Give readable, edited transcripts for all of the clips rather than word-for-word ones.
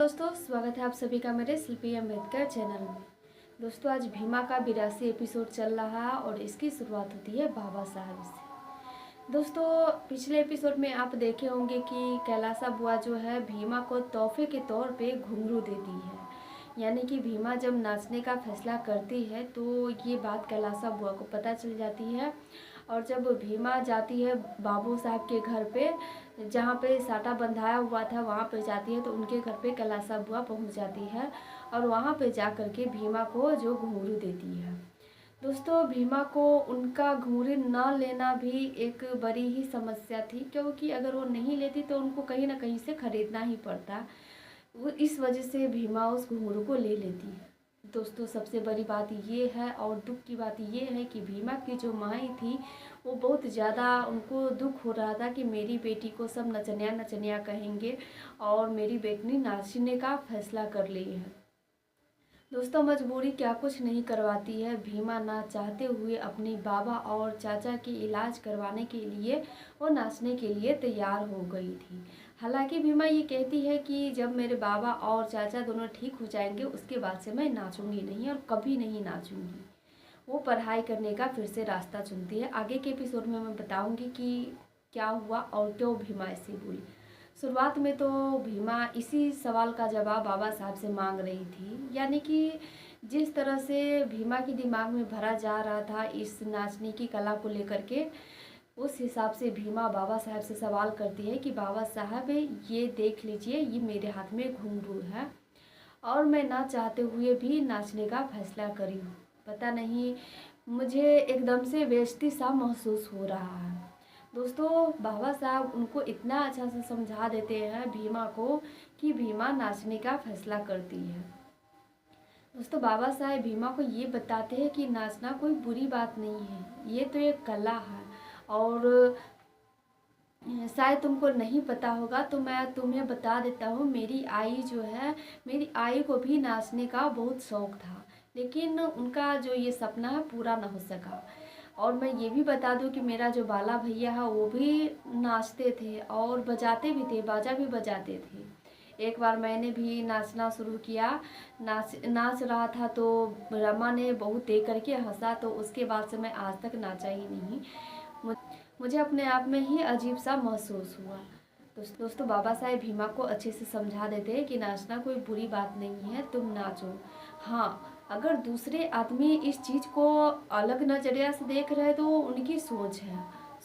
दोस्तों स्वागत है आप सभी का मेरे शिल्पी अम्बेडकर चैनल में। दोस्तों आज भीमा का 82 एपिसोड चल रहा है और इसकी शुरुआत होती है बाबा साहब से। दोस्तों पिछले एपिसोड में आप देखे होंगे कि कैलासा बुआ जो है भीमा को तोहफे के तौर पे घुंघरू देती है। यानी कि भीमा जब नाचने का फैसला करती है तो ये बात कैलासा बुआ को पता चल जाती है। और जब भीमा जाती है बाबू साहब के घर पे, जहाँ पे साटा बंधाया हुआ था वहाँ पे जाती है तो उनके घर पे कैलासा बुआ पहुँच जाती है और वहाँ पे जा कर के भीमा को जो घुंघरू देती है। दोस्तों भीमा को उनका घुंघरू न लेना भी एक बड़ी ही समस्या थी, क्योंकि अगर वो नहीं लेती तो उनको कहीं ना कहीं से खरीदना ही पड़ता। वो इस वजह से भीमा उस घुंघरू को ले लेती है। दोस्तों सबसे बड़ी बात ये है और दुख की बात ये है कि भीमा की जो माई थी वो बहुत ज़्यादा उनको दुख हो रहा था कि मेरी बेटी को सब नचनिया नचनिया कहेंगे और मेरी बेटी नाचने का फैसला कर ली है। दोस्तों मजबूरी क्या कुछ नहीं करवाती है, भीमा ना चाहते हुए अपने बाबा और चाचा के इलाज करवाने के लिए वो नाचने के लिए तैयार हो गई थी। हालांकि भीमा ये कहती है कि जब मेरे बाबा और चाचा दोनों ठीक हो जाएंगे उसके बाद से मैं नाचूंगी नहीं और कभी नहीं नाचूंगी। वो पढ़ाई करने का फिर से रास्ता चुनती है। आगे के एपिसोड में मैं बताऊंगी कि क्या हुआ और क्यों भीमा ऐसी बोली। शुरुआत में तो भीमा इसी सवाल का जवाब बाबा साहब से मांग रही थी। यानी कि जिस तरह से भीमा के दिमाग में भरा जा रहा था इस नाचने की कला को लेकर के, उस हिसाब से भीमा बाबा साहब से सवाल करती है कि बाबा साहब ये देख लीजिए, ये मेरे हाथ में घुंघरू है और मैं ना चाहते हुए भी नाचने का फैसला करी हूँ। पता नहीं मुझे एकदम से बेइज्जती सा महसूस हो रहा है। दोस्तों बाबा साहब उनको इतना अच्छा से समझा देते हैं भीमा को कि भीमा नाचने का फैसला करती है। दोस्तों बाबा साहब भीमा को ये बताते हैं कि नाचना कोई बुरी बात नहीं है, ये तो एक कला है और शायद तुमको नहीं पता होगा तो मैं तुम्हें बता देता हूँ। मेरी आई को भी नाचने का बहुत शौक था, लेकिन उनका जो ये सपना है पूरा ना हो सका। और मैं ये भी बता दूं कि मेरा जो बाला भैया है वो भी नाचते थे और बजाते भी थे, बाजा भी बजाते थे। एक बार मैंने भी नाचना शुरू किया, नाच रहा था तो रमा ने बहुत देख करके हंसा, तो उसके बाद से मैं आज तक नाचा ही नहीं। मुझे अपने आप में ही अजीब सा महसूस हुआ। दोस्तों बाबा साहेब भीमा को अच्छे से समझा देते हैं कि नाचना कोई बुरी बात नहीं है, तुम नाचो। हाँ अगर दूसरे आदमी इस चीज़ को अलग नज़रिया से देख रहे हैं तो वो उनकी सोच है,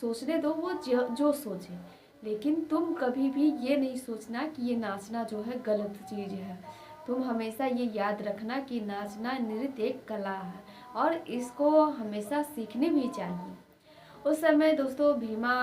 सोचने दो वो जो सोचे, लेकिन तुम कभी भी ये नहीं सोचना कि ये नाचना जो है गलत चीज़ है। तुम हमेशा ये याद रखना कि नाचना नृत्य एक कला है और इसको हमेशा सीखनी भी चाहिए। उस समय दोस्तों भीमा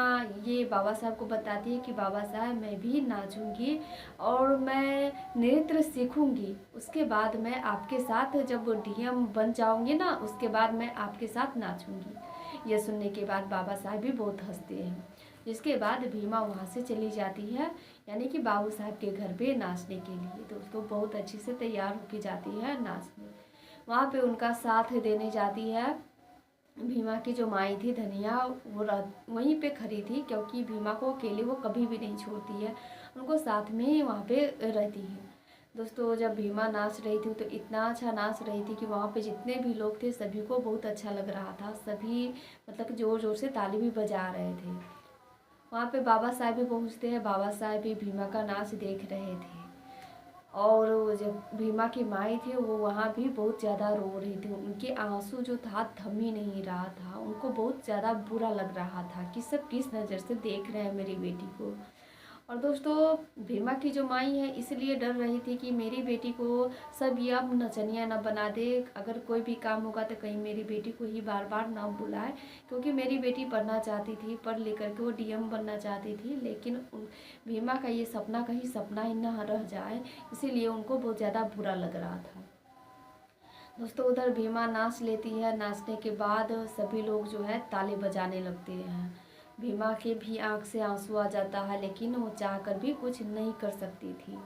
ये बाबा साहब को बताती है कि बाबा साहब मैं भी नाचूंगी और मैं नृत्य सीखूंगी, उसके बाद मैं आपके साथ जब डीएम बन जाऊंगी ना उसके बाद मैं आपके साथ नाचूंगी। यह सुनने के बाद बाबा साहब भी बहुत हंसते हैं। जिसके बाद भीमा वहाँ से चली जाती है, यानी कि बाबू साहब के घर पे नाचने के लिए। दोस्तों बहुत अच्छे से तैयार होके जाती है नाचने, वहाँ पे उनका साथ देने जाती है भीमा की जो माई थी धनिया, वो वहीं पे खड़ी थी, क्योंकि भीमा को अकेले वो कभी भी नहीं छोड़ती है, उनको साथ में ही वहाँ पे रहती है। दोस्तों जब भीमा नाच रही थी तो इतना अच्छा नाच रही थी कि वहाँ पे जितने भी लोग थे सभी को बहुत अच्छा लग रहा था, सभी मतलब ज़ोर ज़ोर से ताली भी बजा रहे थे। वहाँ पे बाबा साहब भी पहुँचते हैं, बाबा साहब भी भीमा का नाच देख रहे थे और जब भीमा की माई थी वो वहाँ भी बहुत ज़्यादा रो रही थी, उनके आंसू जो था थम ही नहीं रहा था, उनको बहुत ज़्यादा बुरा लग रहा था कि सब किस नज़र से देख रहे हैं मेरी बेटी को। और दोस्तों भीमा की जो माई है इसलिए डर रही थी कि मेरी बेटी को सब ये अब नचनिया ना बना दे, अगर कोई भी काम होगा तो कहीं मेरी बेटी को ही बार बार ना बुलाए, क्योंकि मेरी बेटी पढ़ना चाहती थी, पढ़ लिख करके वो डीएम बनना चाहती थी, लेकिन भीमा का ये सपना कहीं सपना ही ना रह जाए, इसीलिए उनको बहुत ज़्यादा बुरा लग रहा था। दोस्तों उधर भीमा नाच लेती है, नाचने के बाद सभी लोग जो है ताली बजाने लगते हैं। भीमा के भी आंख से आंसू आ जाता है, लेकिन वो चाह कर भी कुछ नहीं कर सकती थी,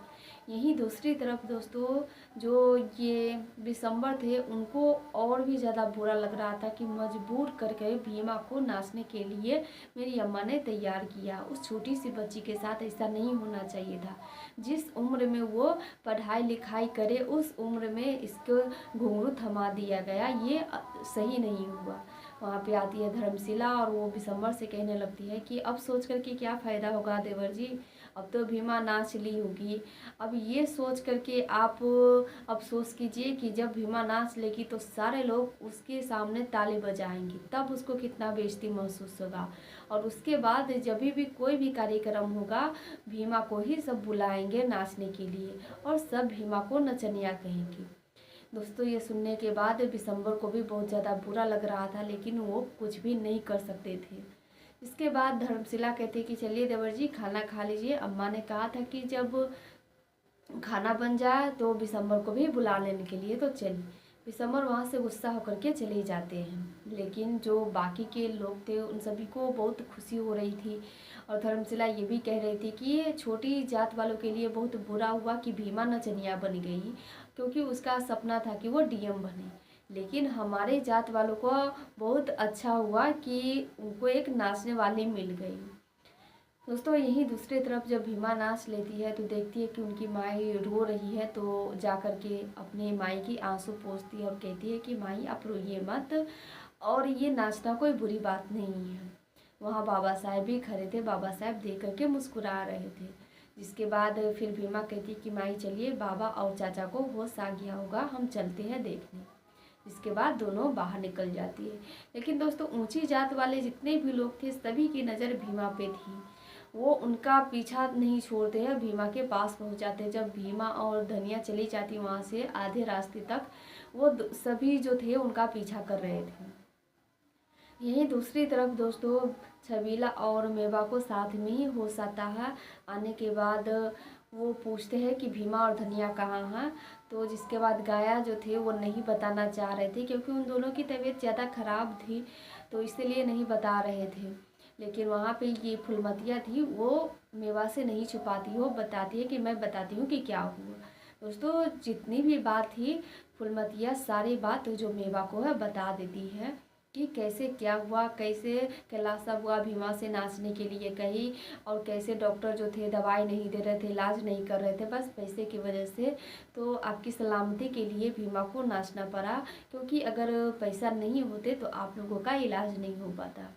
यहीं दूसरी तरफ दोस्तों जो ये विशंबर थे उनको और भी ज़्यादा बुरा लग रहा था कि मजबूर करके भीमा को नाचने के लिए मेरी अम्मा ने तैयार किया। उस छोटी सी बच्ची के साथ ऐसा नहीं होना चाहिए था। जिस उम्र में वो पढ़ाई लिखाई करे उस उम्र में इसको घुंघरू थमा दिया गया, ये सही नहीं हुआ। वहाँ पे आती है धर्मशिला और वो विशंबर से कहने लगती है कि अब सोच कर के क्या फ़ायदा होगा देवर जी, अब तो भीमा नाच ली होगी। अब ये सोच करके आप अफसोस कीजिए कि जब भीमा नाच लेगी तो सारे लोग उसके सामने ताली बजाएंगे, तब उसको कितना बेइज्जती महसूस होगा। और उसके बाद जब भी कोई भी कार्यक्रम होगा भीमा को ही सब बुलाएंगे नाचने के लिए और सब भीमा को नचनिया कहेंगे। दोस्तों ये सुनने के बाद विशंबर को भी बहुत ज़्यादा बुरा लग रहा था, लेकिन वो कुछ भी नहीं कर सकते थे। इसके बाद धर्मशिला कहती कि चलिए देवर जी खाना खा लीजिए। अम्मा ने कहा था कि जब खाना बन जाए तो विशंबर को भी बुला लेने के लिए, तो चलिए। विशंबर वहाँ से गुस्सा होकर के चले जाते हैं, लेकिन जो बाकी के लोग थे उन सभी को बहुत खुशी हो रही थी। और धर्मशिला ये भी कह रही थी कि ये छोटी जात वालों के लिए बहुत बुरा हुआ कि भीमा नचनिया बन गई, क्योंकि उसका सपना था कि वो डीएम बने। लेकिन हमारे जात वालों को बहुत अच्छा हुआ कि उनको एक नाचने वाली मिल गई। दोस्तों यहीं दूसरी तरफ जब भीमा नाच लेती है तो देखती है कि उनकी माई रो रही है, तो जा कर के अपने माई की आंसू पोंछती है और कहती है कि माई आप रोइए मत, और ये नाचना कोई बुरी बात नहीं है। वहाँ बाबा साहब भी खड़े थे, बाबा साहब देख करके मुस्कुरा रहे थे। जिसके बाद फिर भीमा कहती कि माई चलिए बाबा और चाचा को होश आ गया होगा, हम चलते हैं देखने। जिसके बाद दोनों बाहर निकल जाती है। लेकिन दोस्तों ऊंची जात वाले जितने भी लोग थे सभी की नज़र भीमा पे थी। वो उनका पीछा नहीं छोड़ते हैं, भीमा के पास पहुंच जाते। जब भीमा और धनिया चली जाती वहाँ से आधे रास्ते तक, वो सभी जो थे उनका पीछा कर रहे थे। यहीं दूसरी तरफ दोस्तों छबीला और मेवा को साथ में ही होश आता है। आने के बाद वो पूछते हैं कि भीमा और धनिया कहाँ हैं। तो जिसके बाद गाया जो थे वो नहीं बताना चाह रहे थे, क्योंकि उन दोनों की तबीयत ज़्यादा ख़राब थी, तो इसलिए नहीं बता रहे थे। लेकिन वहाँ पे ये फुलमतिया थी, वो मेवा से नहीं छुपाती, हो बताती है कि मैं बताती हूँ कि क्या हुआ। दोस्तों जितनी भी बात थी फुलमतिया सारी बात जो मेवा को है बता देती है कि कैसे क्या हुआ, कैसे कैलाश हुआ भीमा से नाचने के लिए कही, और कैसे डॉक्टर जो थे दवाई नहीं दे रहे थे, इलाज नहीं कर रहे थे, बस पैसे की वजह से। तो आपकी सलामती के लिए भीमा को नाचना पड़ा, क्योंकि अगर पैसा नहीं होते तो आप लोगों का इलाज नहीं हो पाता।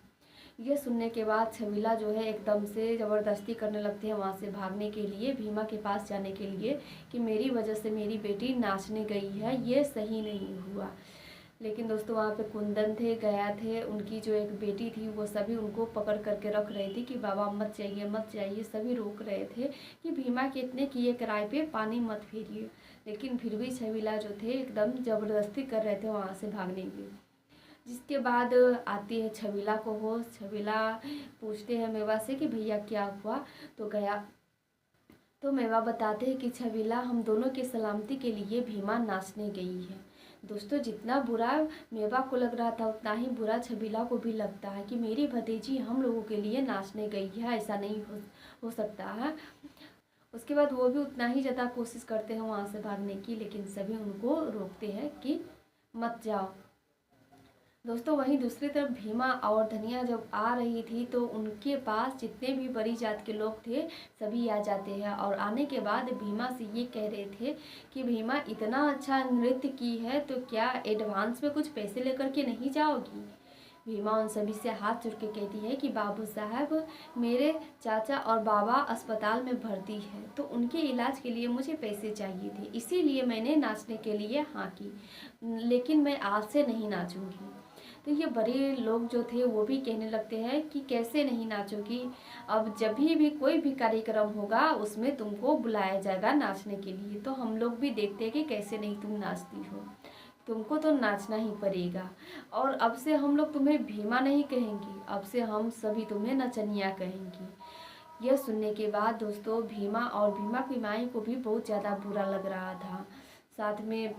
ये सुनने के बाद छबीला जो है एकदम से ज़बरदस्ती करने लगती है वहाँ से भागने के लिए, भीमा के पास जाने के लिए, कि मेरी वजह से मेरी बेटी नाचने गई है, ये सही नहीं हुआ। लेकिन दोस्तों वहाँ पे कुंदन थे, गया थे, उनकी जो एक बेटी थी, वो सभी उनको पकड़ करके रख रहे थे कि बाबा मत जाइए मत जाइए, सभी रोक रहे थे कि भीमा के इतने किए किराए पे पानी मत फेरिए। लेकिन फिर भी छबीला जो थे एकदम ज़बरदस्ती कर रहे थे वहाँ से भागने की। जिसके बाद आती है छबीला को होश। छबीला पूछते हैं मेवा से कि भैया क्या हुआ। तो गया तो मेवा बताते हैं कि छबीला हम दोनों की सलामती के लिए भीमा नाचने गई है। दोस्तों जितना बुरा मेवा को लग रहा था उतना ही बुरा छबीला को भी लगता है कि मेरी भतीजी हम लोगों के लिए नाचने गई है, ऐसा नहीं हो सकता है। उसके बाद वो भी उतना ही ज़्यादा कोशिश करते हैं वहाँ से भागने की, लेकिन सभी उनको रोकते हैं कि मत जाओ। दोस्तों वहीं दूसरी तरफ भीमा और धनिया जब आ रही थी तो उनके पास जितने भी बड़ी जात के लोग थे सभी आ जाते हैं, और आने के बाद भीमा से ये कह रहे थे कि भीमा इतना अच्छा नृत्य की है तो क्या एडवांस में कुछ पैसे लेकर के नहीं जाओगी। भीमा उन सभी से हाथ जोड़ के कहती है कि बाबू साहब मेरे चाचा और बाबा अस्पताल में भर्ती है, तो उनके इलाज के लिए मुझे पैसे चाहिए थे, इसीलिए मैंने नाचने के लिए हाँ की, लेकिन मैं आज से नहीं नाचूंगी। तो ये बड़े लोग जो थे वो भी कहने लगते हैं कि कैसे नहीं नाचोगी, अब जब भी कोई भी कार्यक्रम होगा उसमें तुमको बुलाया जाएगा नाचने के लिए, तो हम लोग भी देखते हैं कि कैसे नहीं तुम नाचती हो, तुमको तो नाचना ही पड़ेगा। और अब से हम लोग तुम्हें भीमा नहीं कहेंगे, अब से हम सभी तुम्हें नचनिया कहेंगे। यह सुनने के बाद दोस्तों भीमा और भीमा की माई को भी बहुत ज़्यादा बुरा लग रहा था। साथ में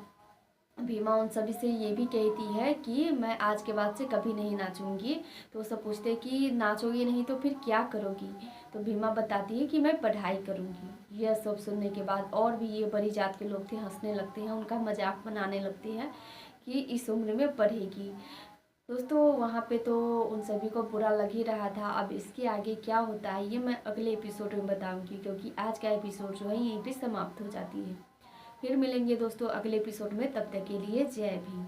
भीमा उन सभी से ये भी कहती है कि मैं आज के बाद से कभी नहीं नाचूंगी। तो सब पूछते कि नाचोगी नहीं तो फिर क्या करोगी। तो भीमा बताती है कि मैं पढ़ाई करूँगी। यह सब सुनने के बाद और भी ये बड़ी जात के लोग थे हंसने लगते हैं, उनका मजाक बनाने लगते हैं कि इस उम्र में पढ़ेगी। दोस्तों वहाँ पे तो उन सभी को बुरा लग ही रहा था। अब इसके आगे क्या होता है ये मैं अगले एपिसोड में बताऊंगी, क्योंकि आज का एपिसोड जो है यहीं पे समाप्त हो जाती है। फिर मिलेंगे दोस्तों अगले एपिसोड में, तब तक के लिए जय भीम।